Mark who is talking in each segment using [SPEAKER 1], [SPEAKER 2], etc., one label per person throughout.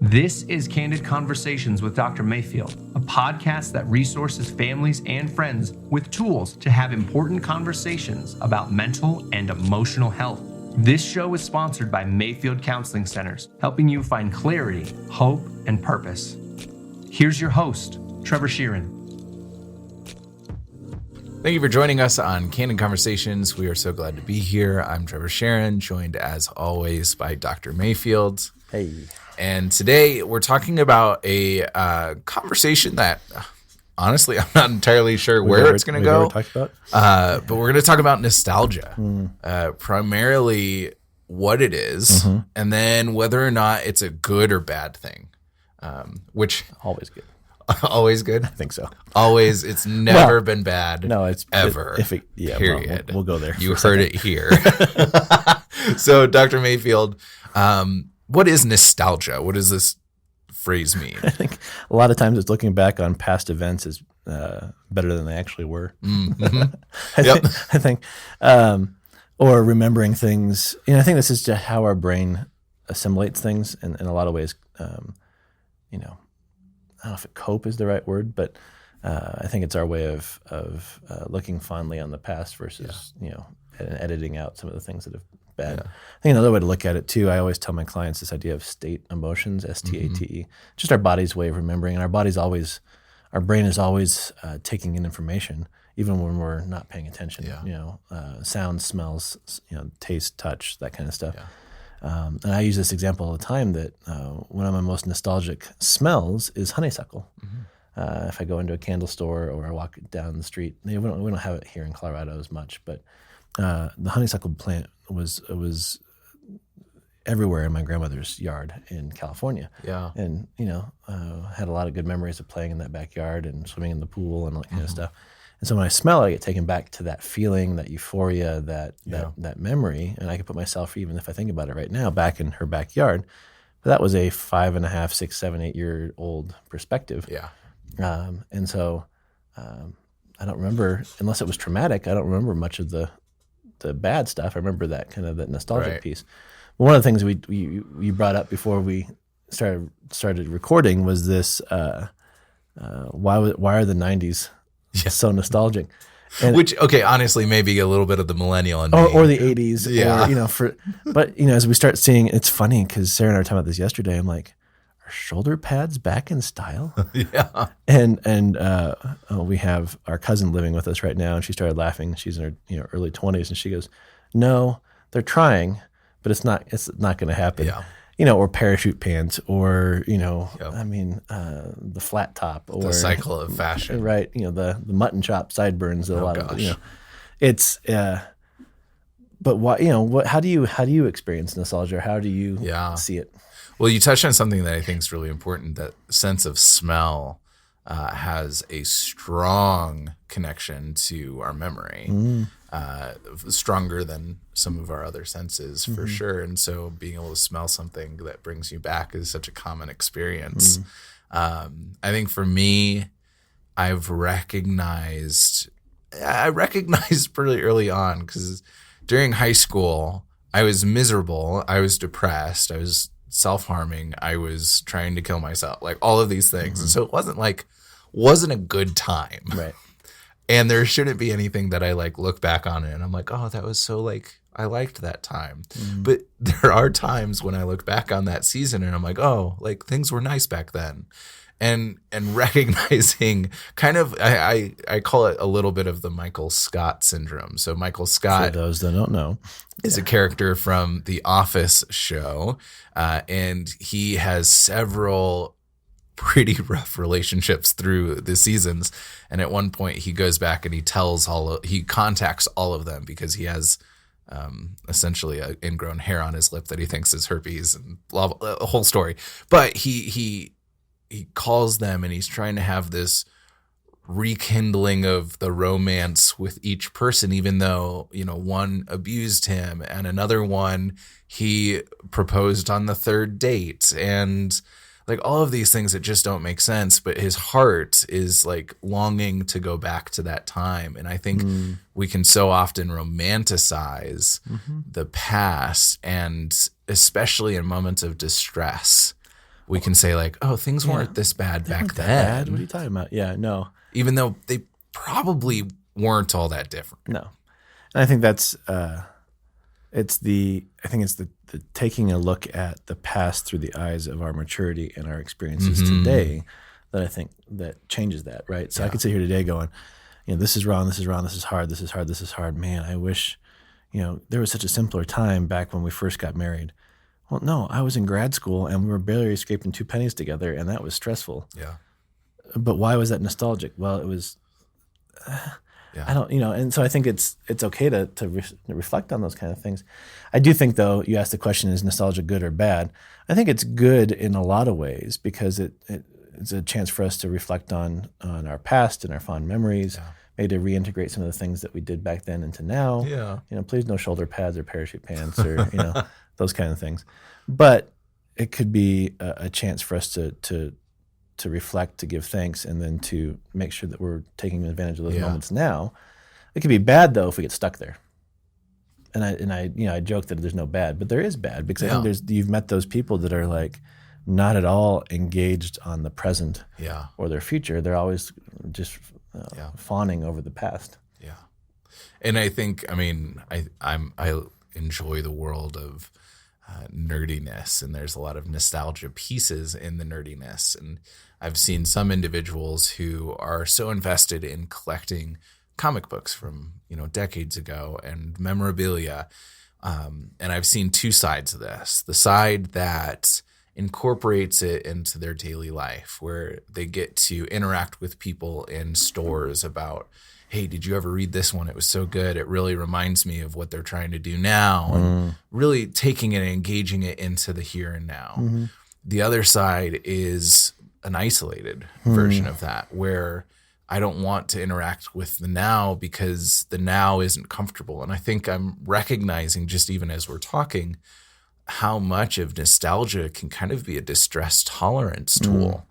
[SPEAKER 1] This is Candid Conversations with Dr. Mayfield, a podcast that resources families and friends with tools to have important conversations about mental and emotional health. This show is sponsored by Mayfield Counseling Centers, helping you find clarity, hope, and purpose. Here's your host, Trevor Sheeran.
[SPEAKER 2] Thank you for joining us on Candid Conversations. We are so glad to be here. I'm Trevor Sheeran, joined as always by Dr. Mayfield.
[SPEAKER 3] Hey.
[SPEAKER 2] And today we're talking about a conversation that, honestly, I'm not entirely sure where it's going to go. But we're going to talk about nostalgia, primarily what it is, and then whether or not it's a good or bad thing. Which
[SPEAKER 3] always good.
[SPEAKER 2] Always good?
[SPEAKER 3] I think so.
[SPEAKER 2] Always. It's never been bad.
[SPEAKER 3] No, it's
[SPEAKER 2] ever. Period.
[SPEAKER 3] We'll go there.
[SPEAKER 2] You heard it here. So, Dr. Mayfield, what is nostalgia? What does this phrase mean?
[SPEAKER 3] I think a lot of times it's looking back on past events is better than they actually were. I think, or remembering things. I think this is just how our brain assimilates things in a lot of ways. I don't know if cope is the right word, but I think it's our way of looking fondly on the past versus and editing out some of the things that have bad. I think another way to look at it too, I always tell my clients this idea of state emotions, STATE, just our body's way of remembering, and our brain is always taking in information, even when we're not paying attention. Sounds, smells, taste, touch, that kind of stuff. And I use this example all the time that one of my most nostalgic smells is honeysuckle. If I go into a candle store or I walk down the street, we don't have it here in Colorado as much, but the honeysuckle plant was everywhere in my grandmother's yard in California. Yeah. And, had a lot of good memories of playing in that backyard and swimming in the pool and all that kind of stuff. And so when I smell it, I get taken back to that feeling, that euphoria, that memory. And I can put myself, even if I think about it right now, back in her backyard. But that was a 5.5, 6, 7, 8 year old perspective. Yeah. And so I don't remember, unless it was traumatic, I don't remember much of the bad stuff. I remember that kind of that nostalgic piece. But one of the things we brought up before we started recording was this, why are the 90s so nostalgic? And
[SPEAKER 2] which, honestly, maybe a little bit of the millennial in me.
[SPEAKER 3] Or the 80s. Yeah. But as we start seeing, it's funny because Sarah and I were talking about this yesterday. I'm like, are shoulder pads back in style? Yeah. And we have our cousin living with us right now, and she started laughing. She's in her early 20s, and she goes, "No, they're trying, but it's not going to happen." Yeah. Or parachute pants, or the flat top, or
[SPEAKER 2] the cycle of fashion,
[SPEAKER 3] right? The mutton chop sideburns. It's. But what? How do you experience nostalgia? How do you see it?
[SPEAKER 2] Well, you touched on something that I think is really important. That sense of smell has a strong connection to our memory. Stronger than some of our other senses, for sure. And so being able to smell something that brings you back is such a common experience. I think for me, I recognized pretty early on, because during high school, I was miserable. I was depressed. I was self-harming. I was trying to kill myself, like all of these things. And so it wasn't a good time. Right. And there shouldn't be anything that I look back on it and I'm like, oh, that was so I liked that time. But there are times when I look back on that season and I'm like, oh, things were nice back then. And recognizing kind of, I call it a little bit of the Michael Scott syndrome. So Michael Scott,
[SPEAKER 3] for those that don't know,
[SPEAKER 2] is a character from The Office show. And he has several pretty rough relationships through the seasons, and at one point he goes back and he contacts all of them because he has essentially an ingrown hair on his lip that he thinks is herpes, and blah, blah, a whole story. But he calls them and he's trying to have this rekindling of the romance with each person, even though one abused him and another one he proposed on the third date, and all of these things that just don't make sense, but his heart is longing to go back to that time. And I think we can so often romanticize the past, and especially in moments of distress, we can say like, oh, things weren't this bad back
[SPEAKER 3] weren't that
[SPEAKER 2] then.
[SPEAKER 3] bad. What are you talking about? Yeah, no.
[SPEAKER 2] Even though they probably weren't all that different.
[SPEAKER 3] No. And I think that's it's the taking a look at the past through the eyes of our maturity and our experiences today that I think that changes that, right? So I could sit here today going, this is wrong, this is wrong, this is hard, this is hard, this is hard. Man, I wish, there was such a simpler time back when we first got married. Well, no, I was in grad school and we were barely scraping 2 pennies together, and that was stressful.
[SPEAKER 2] Yeah.
[SPEAKER 3] But why was that nostalgic? Well, it was, I don't, and so I think it's okay to reflect on those kind of things. I do think, though, you asked the question, is nostalgia good or bad? I think it's good in a lot of ways because it's a chance for us to reflect on our past and our fond memories, maybe to reintegrate some of the things that we did back then into now.
[SPEAKER 2] Yeah.
[SPEAKER 3] Please no shoulder pads or parachute pants or, those kind of things. But it could be a chance for us to reflect, to give thanks, and then to make sure that we're taking advantage of those moments now. It could be bad, though, if we get stuck there. And I joke that there's no bad, but there is bad because I think you've met those people that are like not at all engaged on the present or their future. They're always just fawning over the past.
[SPEAKER 2] Yeah. And I think, I enjoy the world of nerdiness, and there's a lot of nostalgia pieces in the nerdiness. And I've seen some individuals who are so invested in collecting comic books from, decades ago and memorabilia. And I've seen two sides of this. The side that incorporates it into their daily life, where they get to interact with people in stores about, hey, did you ever read this one? It was so good. It really reminds me of what they're trying to do now, and really taking it and engaging it into the here and now. The other side is an isolated version of that, where I don't want to interact with the now because the now isn't comfortable. And I think I'm recognizing, just even as we're talking, how much of nostalgia can kind of be a distress tolerance tool,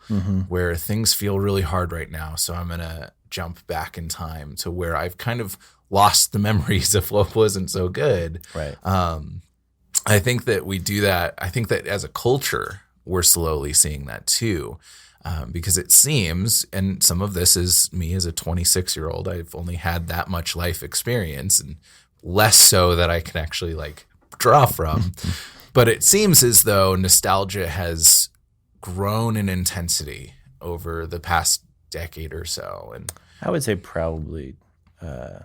[SPEAKER 2] where things feel really hard right now. So I'm going to jump back in time to where I've kind of lost the memories of what wasn't so good.
[SPEAKER 3] Right.
[SPEAKER 2] I think that we do that. I think that as a culture, we're slowly seeing that too. Because it seems, and some of this is me as a 26-year-old, I've only had that much life experience, and less so that I can actually draw from. But it seems as though nostalgia has grown in intensity over the past decade or so. And
[SPEAKER 3] I would say probably 3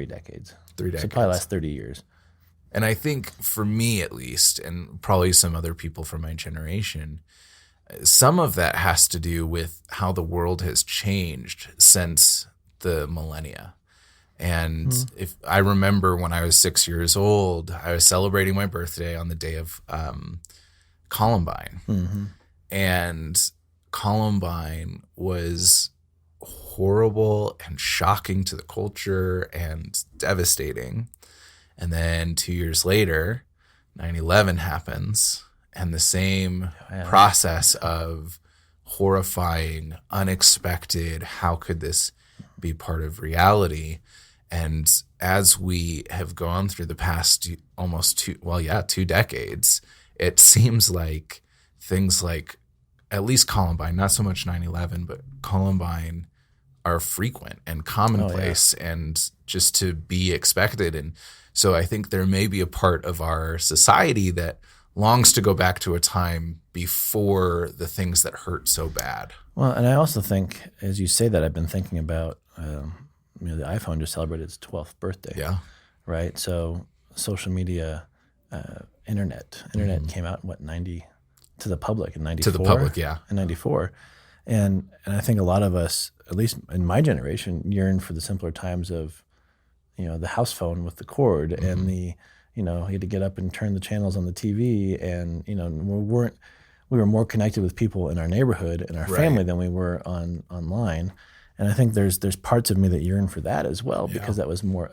[SPEAKER 3] decades.
[SPEAKER 2] 3 decades.
[SPEAKER 3] So probably last 30 years.
[SPEAKER 2] And I think for me at least, and probably some other people from my generation, some of that has to do with how the world has changed since the millennia. And if I remember when I was 6 years old, I was celebrating my birthday on the day of Columbine. And Columbine was horrible and shocking to the culture and devastating. And then 2 years later, 9/11 happens, and the same process of horrifying, unexpected, how could this be part of reality? And as we have gone through the past almost 2 decades, it seems like things like at least Columbine, not so much 9/11, but Columbine are frequent and commonplace and just to be expected. And so I think there may be a part of our society that longs to go back to a time before the things that hurt so bad.
[SPEAKER 3] Well, and I also think, as you say that, I've been thinking about, the iPhone just celebrated its 12th birthday.
[SPEAKER 2] Yeah.
[SPEAKER 3] Right. So social media, internet came out in 90 to the public in 94.
[SPEAKER 2] To the public, yeah.
[SPEAKER 3] In 94. And I think a lot of us, at least in my generation, yearn for the simpler times of, the house phone with the cord and the, you had to get up and turn the channels on the TV, and we were more connected with people in our neighborhood and our family than we were online. And I think there's parts of me that yearn for that as well, because that was more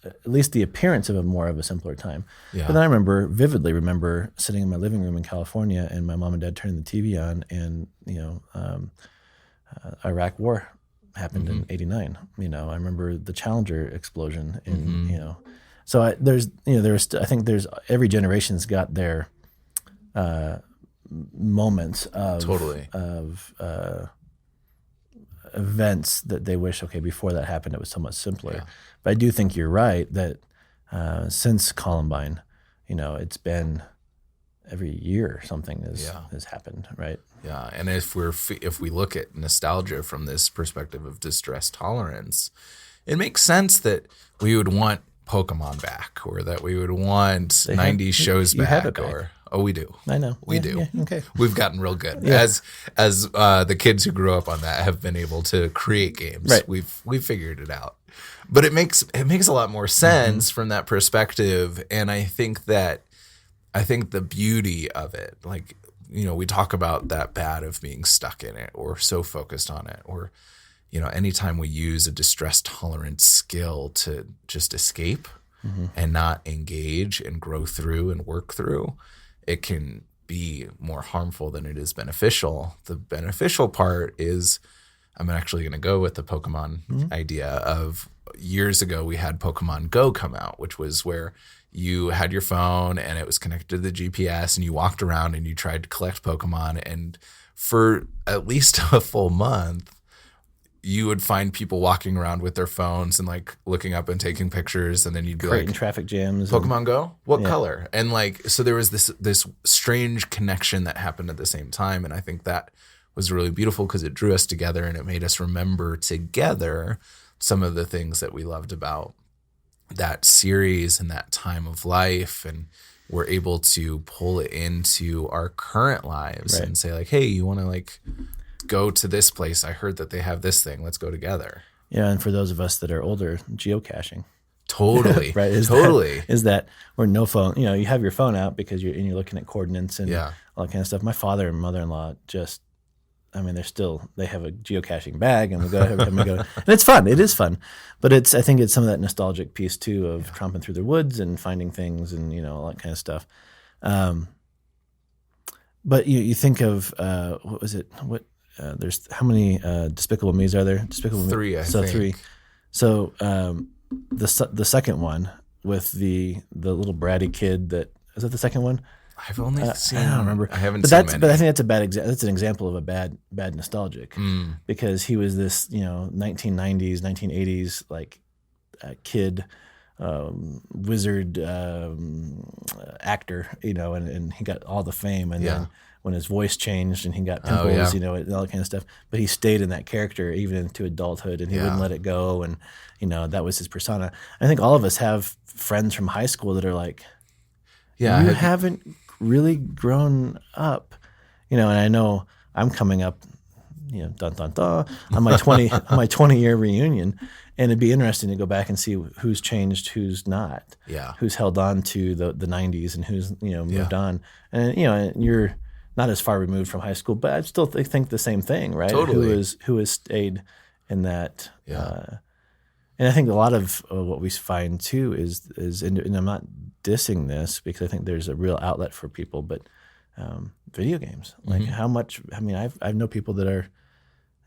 [SPEAKER 3] at least the appearance of more of a simpler time. Yeah. But then I vividly remember sitting in my living room in California and my mom and dad turning the TV on, and Iraq War happened in '89. I remember the Challenger explosion in So I think every generation's got their moments of
[SPEAKER 2] Totally.
[SPEAKER 3] Events that they wish, okay, before that happened, it was so much simpler.
[SPEAKER 2] Yeah.
[SPEAKER 3] But I do think you're right that since Columbine, it's been every year something has happened, right?
[SPEAKER 2] Yeah, and if we look at nostalgia from this perspective of distress tolerance, it makes sense that we would want Pokemon back, or that we would want 90s shows
[SPEAKER 3] you have
[SPEAKER 2] back,
[SPEAKER 3] it back.
[SPEAKER 2] or we do.
[SPEAKER 3] I know.
[SPEAKER 2] We
[SPEAKER 3] Yeah,
[SPEAKER 2] do.
[SPEAKER 3] yeah, okay.
[SPEAKER 2] We've gotten real good.
[SPEAKER 3] Yeah.
[SPEAKER 2] As the kids who grew up on that have been able to create games.
[SPEAKER 3] Right.
[SPEAKER 2] We've figured it out. But it makes a lot more sense from that perspective, and I think the beauty of it, like, we talk about that bad of being stuck in it or so focused on it, or anytime we use a distress tolerance skill to just escape and not engage and grow through and work through, it can be more harmful than it is beneficial. The beneficial part is, I'm actually going to go with the Pokemon idea of years ago, we had Pokemon Go come out, which was where you had your phone and it was connected to the GPS and you walked around and you tried to collect Pokemon. And for at least a full month, you would find people walking around with their phones and like looking up and taking pictures. And then you'd be
[SPEAKER 3] Creating
[SPEAKER 2] like,
[SPEAKER 3] traffic jams.
[SPEAKER 2] Pokemon Go? What color? And like, so there was this strange connection that happened at the same time. And I think that was really beautiful because it drew us together and it made us remember together some of the things that we loved about that series and that time of life. And we're able to pull it into our current lives and say like, hey, you want to like go to this place? I heard that they have this thing. Let's go together. Yeah.
[SPEAKER 3] And for those of us that are older, geocaching.
[SPEAKER 2] Totally.
[SPEAKER 3] Right. Is that where no phone, you have your phone out because you're looking at coordinates and all that kind of stuff. My father and mother-in-law they have a geocaching bag and we go, and it's fun. It is fun. But I think it's some of that nostalgic piece too of tromping through the woods and finding things and, all that kind of stuff. But you think of, what was it? There's how many Despicable Me's are there? Despicable
[SPEAKER 2] 3, I think.
[SPEAKER 3] 3. So the second one with the little bratty kid is that the second one?
[SPEAKER 2] I've only seen.
[SPEAKER 3] I don't remember.
[SPEAKER 2] I haven't seen many.
[SPEAKER 3] But I think that's a bad that's an example of a bad nostalgic because he was this 1990s, 1980s like kid wizard actor, and he got all the fame, and then when his voice changed and he got pimples, and all that kind of stuff. But he stayed in that character even into adulthood, and he wouldn't let it go, and that was his persona. I think all of us have friends from high school that are like, you haven't really grown up, and I know I'm coming up, dun dun dun, on my 20-year reunion, and it'd be interesting to go back and see who's changed, who's not, who's held on to the 90s, and who's moved on, and you're not as far removed from high school, but I still think the same thing, right?
[SPEAKER 2] Totally.
[SPEAKER 3] Who has stayed in that. And I think a lot of what we find too is, and I'm not dissing this because I think there's a real outlet for people, but video games, like how much, I know people that are,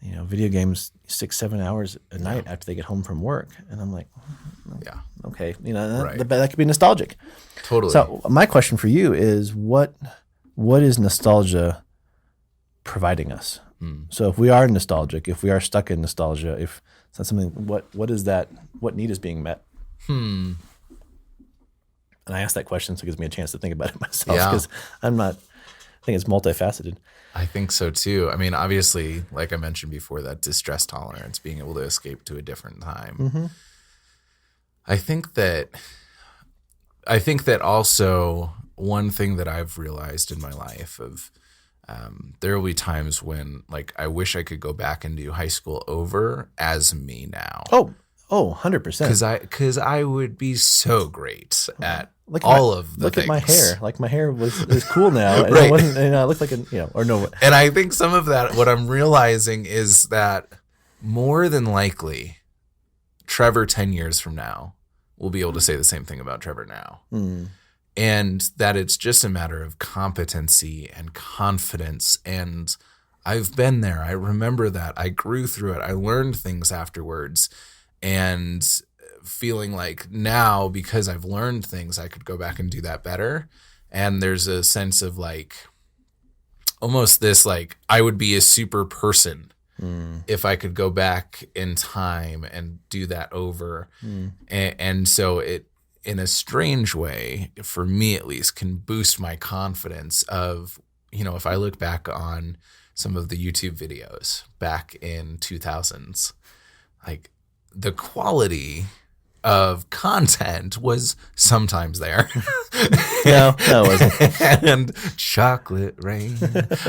[SPEAKER 3] video games 6-7 hours a night after they get home from work. And I'm like, okay, that could be nostalgic.
[SPEAKER 2] Totally.
[SPEAKER 3] So my question for you is what is nostalgia providing us? So if we are nostalgic, if we are stuck in nostalgia, if it's not something, what is that? What need is being met? And I ask that question so it gives me a chance to think about it myself because I think it's multifaceted.
[SPEAKER 2] I think so too. Obviously, like I mentioned before, that distress tolerance, being able to escape to a different time. I think that also one thing that I've realized in my life of there will be times when like I wish I could go back and do high school over as me now.
[SPEAKER 3] Oh, 100%.
[SPEAKER 2] Because I would be so great at
[SPEAKER 3] Look
[SPEAKER 2] things.
[SPEAKER 3] At my hair. Like my hair is cool now, and
[SPEAKER 2] Right.
[SPEAKER 3] I wasn't. And I look like or no.
[SPEAKER 2] And I think some of that, what I'm realizing is that more than likely, Trevor 10 years from now will be able to say the same thing about Trevor now. And that it's just a matter of competency and confidence. And I've been there. I remember that. I grew through it. I learned things afterwards. And feeling like now, because I've learned things, I could go back and do that better. And there's a sense of like, almost this like I would be a super person if I could go back in time and do that over. And so it, in a strange way, for me at least, can boost my confidence of, you know, if I look back on some of the YouTube videos back in 2000s, like the quality of content was sometimes there.
[SPEAKER 3] No, it wasn't.
[SPEAKER 2] And chocolate rain.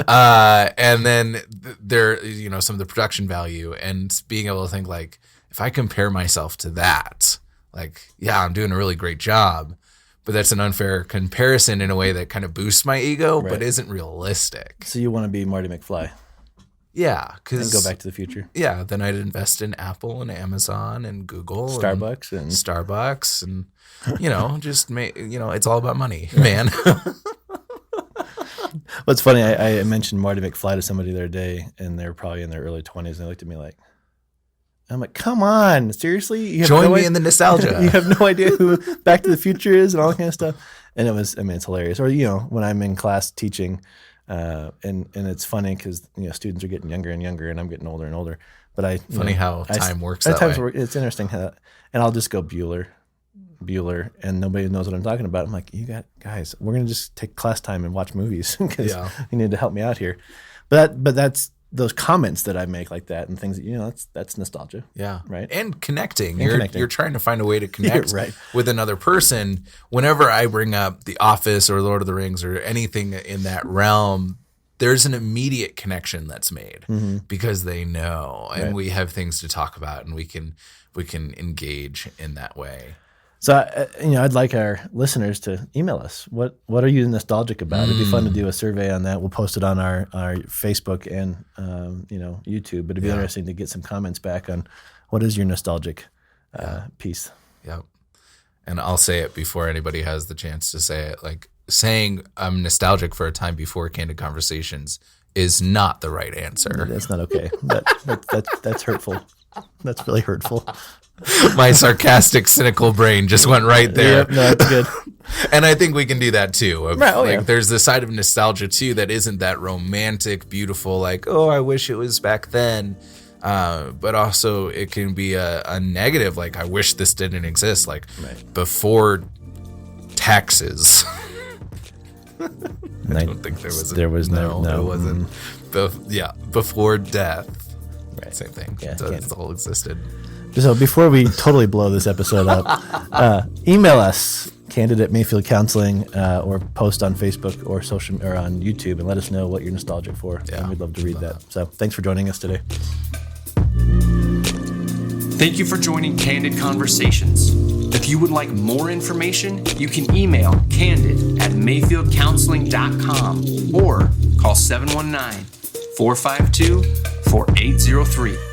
[SPEAKER 2] And then there, you know, some of the production value and being able to think like, if I compare myself to that, like, yeah, I'm doing a really great job, but that's an unfair comparison in a way that kind of boosts my ego, but isn't realistic.
[SPEAKER 3] So you want to be Marty McFly?
[SPEAKER 2] Yeah,
[SPEAKER 3] And go Back to the Future.
[SPEAKER 2] Yeah, then I'd invest in Apple and Amazon and Google,
[SPEAKER 3] Starbucks,
[SPEAKER 2] and you know, just you know, it's all about money, man.
[SPEAKER 3] What's funny, I mentioned Marty McFly to somebody the other day, and they were probably in their early 20s, and they looked at me like, I'm like, come on, seriously? You have
[SPEAKER 2] Join me in the nostalgia.
[SPEAKER 3] You have no idea who Back to the Future is and all that kind of stuff. And it was, I mean, it's hilarious. Or, you know, when I'm in class teaching, and it's funny because, you know, students are getting younger and younger, and I'm getting older and older. But
[SPEAKER 2] how time works that way.
[SPEAKER 3] It's interesting how, and I'll just go Bueller, and nobody knows what I'm talking about. I'm like, guys, we're gonna just take class time and watch movies because you need to help me out here. But that's those comments that I make like that and things that, you know, that's nostalgia.
[SPEAKER 2] Yeah.
[SPEAKER 3] Right.
[SPEAKER 2] And connecting. You're trying to find a way to connect with another person. Whenever I bring up The Office or Lord of the Rings or anything in that realm, there's an immediate connection that's made because they know, and we have things to talk about, and we can engage in that way.
[SPEAKER 3] So, you know, I'd like our listeners to email us. What are you nostalgic about? It'd be fun to do a survey on that. We'll post it on our Facebook and, you know, YouTube. But it'd be interesting to get some comments back on what is your nostalgic piece.
[SPEAKER 2] Yep. And I'll say it before anybody has the chance to say it. Like, saying I'm nostalgic for a time before Candid Conversations is not the right answer.
[SPEAKER 3] That's not okay. That's hurtful. That's really hurtful.
[SPEAKER 2] My sarcastic, cynical brain just went right there.
[SPEAKER 3] Yep, no, that's good.
[SPEAKER 2] And I think we can do that too.
[SPEAKER 3] Right,
[SPEAKER 2] there's the side of nostalgia too that isn't that romantic, beautiful, like, oh, I wish it was back then. But also it can be a negative, like, I wish this didn't exist, like before taxes. I don't think there was no. There wasn't. Before death. Right. Same thing. Yeah, it all existed.
[SPEAKER 3] So before we totally blow this episode up, email us, Candid@Mayfield Counseling, or post on Facebook or social or on YouTube, and let us know what you're nostalgic for. Yeah, and we'd love to read that. So thanks for joining us today.
[SPEAKER 1] Thank you for joining Candid Conversations. If you would like more information, you can email candid@mayfieldcounseling.com or call 719-452-4803.